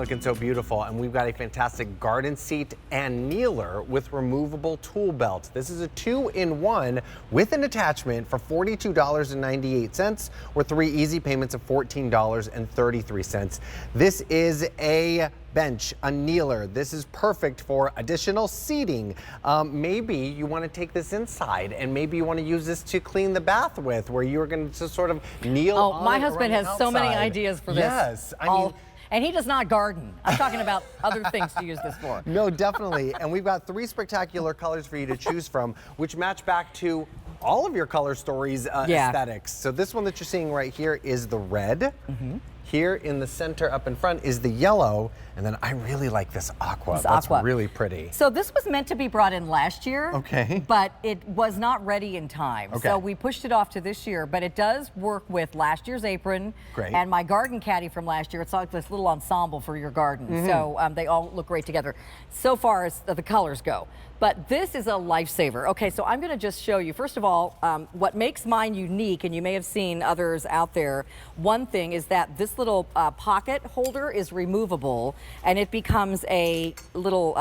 looking so beautiful, and we've got a fantastic garden seat and kneeler with removable tool belt. This is a 2-in-1 with an attachment for $42.98 or 3 easy payments of $14.33. This is a bench, a kneeler. This is perfect for additional seating. Maybe you want to take this inside, and maybe you want to use this to clean the bath with, where you're going to sort of kneel on it. My husband has so many outside. ideas for this. Yes, I mean, and he does not garden. I'm talking about other things to use this for. no, definitely. And we've got 3 spectacular colors for you to choose from, which match back to all of your color stories aesthetics. So this one that you're seeing right here is the red. Here in the center up in front is the yellow, and then I really like this aqua. That's really pretty. So this was meant to be brought in last year, but it was not ready in time. So we pushed it off to this year, but it does work with last year's apron and my garden caddy from last year. It's like this little ensemble for your garden. So they all look great together so far as the colors go. But this is a lifesaver. Okay, so I'm gonna just show you, first of all, what makes mine unique, and you may have seen others out there. One thing is that this little pocket holder is removable, and it becomes a little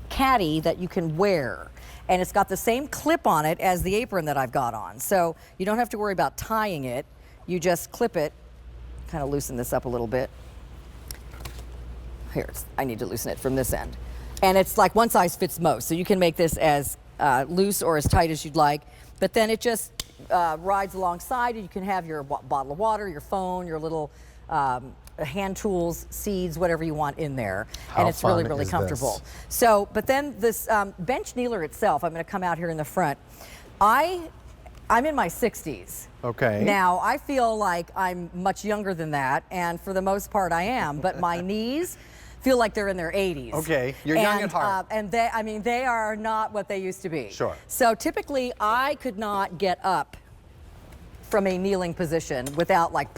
caddy that you can wear. And it's got the same clip on it as the apron that I've got on. So you don't have to worry about tying it. You just clip it, kind of loosen this up a little bit. Here, I need to loosen it from this end. And it's like one size fits most, so you can make this as loose or as tight as you'd like, but then it just rides alongside. You can have your bottle of water, your phone, your little hand tools, seeds, whatever you want in there. And it's really, really comfortable. So, but then this bench kneeler itself, I'm gonna come out here in the front. I'm in my 60s. Now, I feel like I'm much younger than that, and for the most part I am, but my knees feel like they're in their 80s. You're young at heart. And they, I mean, they are not what they used to be. So typically, I could not get up from a kneeling position without like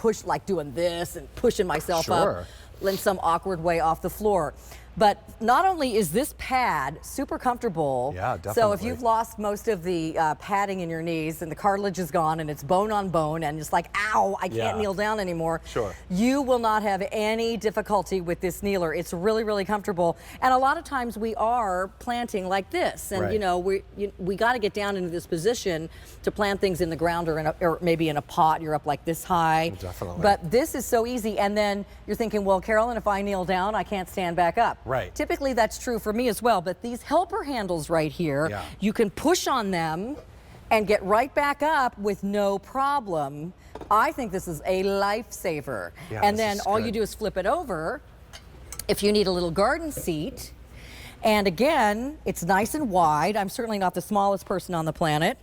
doing this and pushing myself up in some awkward way off the floor. But not only is this pad super comfortable, so if you've lost most of the padding in your knees and the cartilage is gone and it's bone on bone and it's like, ow, I can't kneel down anymore, you will not have any difficulty with this kneeler. It's really, really comfortable. And a lot of times we are planting like this, and you know, we got to get down into this position to plant things in the ground or maybe in a pot. You're up like this high. But this is so easy. And then you're thinking, well, Carolyn, if I kneel down, I can't stand back up. Typically that's true for me as well, but these helper handles right here, you can push on them and get right back up with no problem. I think this is a lifesaver. And then all you do is flip it over if you need a little garden seat. And again, it's nice and wide. I'm certainly not the smallest person on the planet.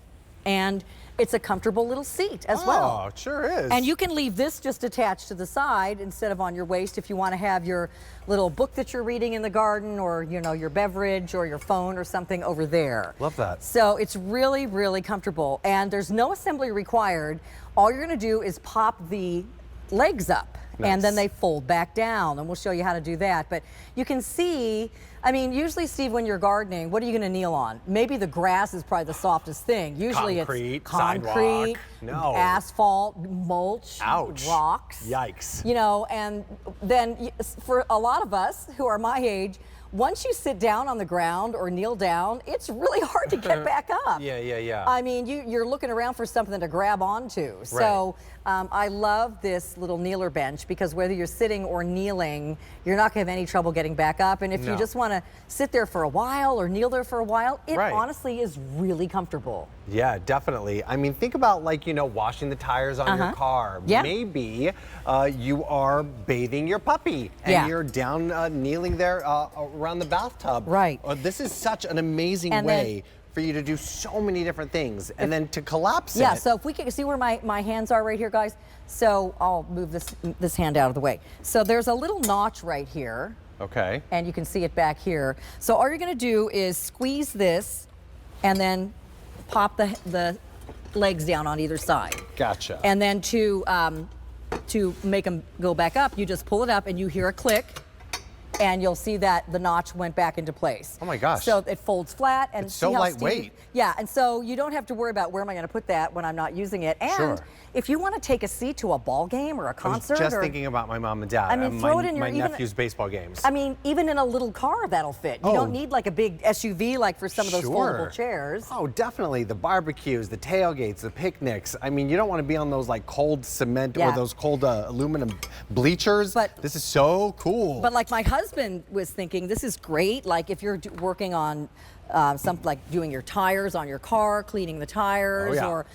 And it's a comfortable little seat as well. Oh, it sure is. And you can leave this just attached to the side instead of on your waist if you want to have your little book that you're reading in the garden, or you know, your beverage or your phone or something over there. Love that. So it's really, really comfortable, and there's no assembly required. All you're going to do is pop the legs up. And then they fold back down, and we'll show you how to do that. But you can see, I mean, usually, Steve, when you're gardening, what are you going to kneel on? Maybe the grass is probably the softest thing. Usually it's concrete, asphalt, mulch, rocks. Yikes. You know, and then for a lot of us who are my age, once you sit down on the ground or kneel down, it's really hard to get back up. I mean, you're looking around for something to grab onto. So I love this little kneeler bench, because whether you're sitting or kneeling, you're not going to have any trouble getting back up. And if you just want to sit there for a while or kneel there for a while, it honestly is really comfortable. Yeah, definitely. I mean, think about, like, you know, washing the tires on your car. Maybe you are bathing your puppy and you're down kneeling there around the bathtub. This is such an amazing way for you to do so many different things, and then to collapse it. So if we can see where my hands are right here, guys. So I'll move this hand out of the way. So there's a little notch right here. And you can see it back here. So all you're going to do is squeeze this and then pop the legs down on either side. And then to make them go back up, you just pull it up and you hear a click. and you'll see that the notch went back into place. Oh my gosh. So it folds flat, and it's so lightweight. Yeah, and so you don't have to worry about where am I going to put that when I'm not using it. And if you want to take a seat to a ball game or a concert, I was just thinking about my mom and dad. I mean, throw it in your my nephew's baseball games. I mean, even in a little car that'll fit. You don't need like a big SUV like for some of those foldable chairs. Oh, definitely. The barbecues, the tailgates, the picnics. I mean, you don't want to be on those like cold cement or those cold aluminum bleachers. But this is so cool. But like my husband was thinking, this is great. Like if you're working on something like doing your tires on your car, cleaning the tires, or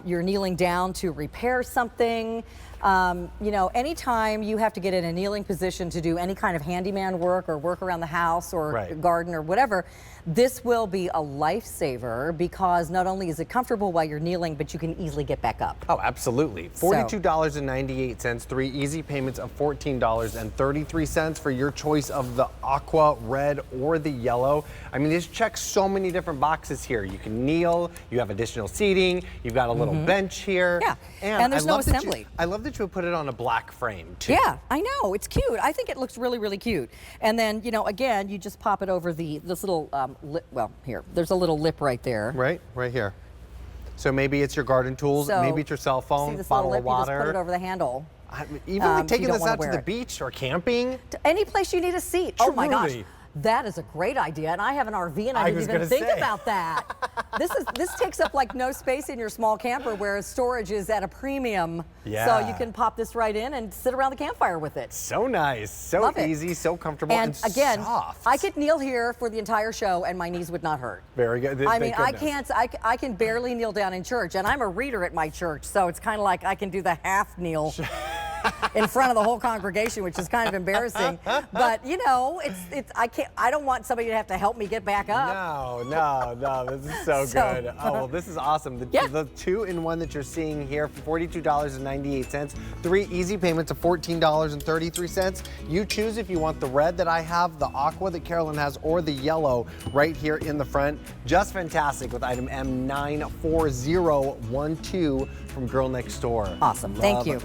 you're kneeling down to repair something. You know, anytime you have to get in a kneeling position to do any kind of handyman work or work around the house or garden or whatever, this will be a lifesaver because not only is it comfortable while you're kneeling, but you can easily get back up. Oh, absolutely. $42.98, 3 easy payments of $14.33 for your choice of the aqua, red, or the yellow. I mean, this checks so many different boxes here. You can kneel, you have additional seating, you've got a little bench here. Yeah, and there's no assembly. I love that you put it on a black frame, too. Yeah, I know. It's cute. I think it looks really, really cute. And then, you know, again, you just pop it over this little lip. Well, here, there's a little lip right there. Right here. So maybe it's your garden tools, maybe it's your cell phone, bottle of water. You just put it over the handle. Even like taking this out to the beach or camping. To any place you need a seat. Oh my gosh. That is a great idea, and I have an RV, and I didn't even think about that. This takes up like no space in your small camper, whereas storage is at a premium. Yeah. So you can pop this right in and sit around the campfire with it. So nice, so easy, so comfortable, and again, soft. I could kneel here for the entire show, and my knees would not hurt. Very good. I mean, I can't. I can barely kneel down in church, and I'm a reader at my church, so it's kind of like I can do the half kneel. In front of the whole congregation, which is kind of embarrassing. But you know, I don't want somebody to have to help me get back up. No, this is so good. Oh, well, this is awesome. The 2-in-1 that you're seeing here for $42.98, 3 easy payments of $14.33. You choose if you want the red that I have, the aqua that Carolyn has, or the yellow right here in the front. Just fantastic with item M94012 from Girl Next Door. Awesome. Thank you.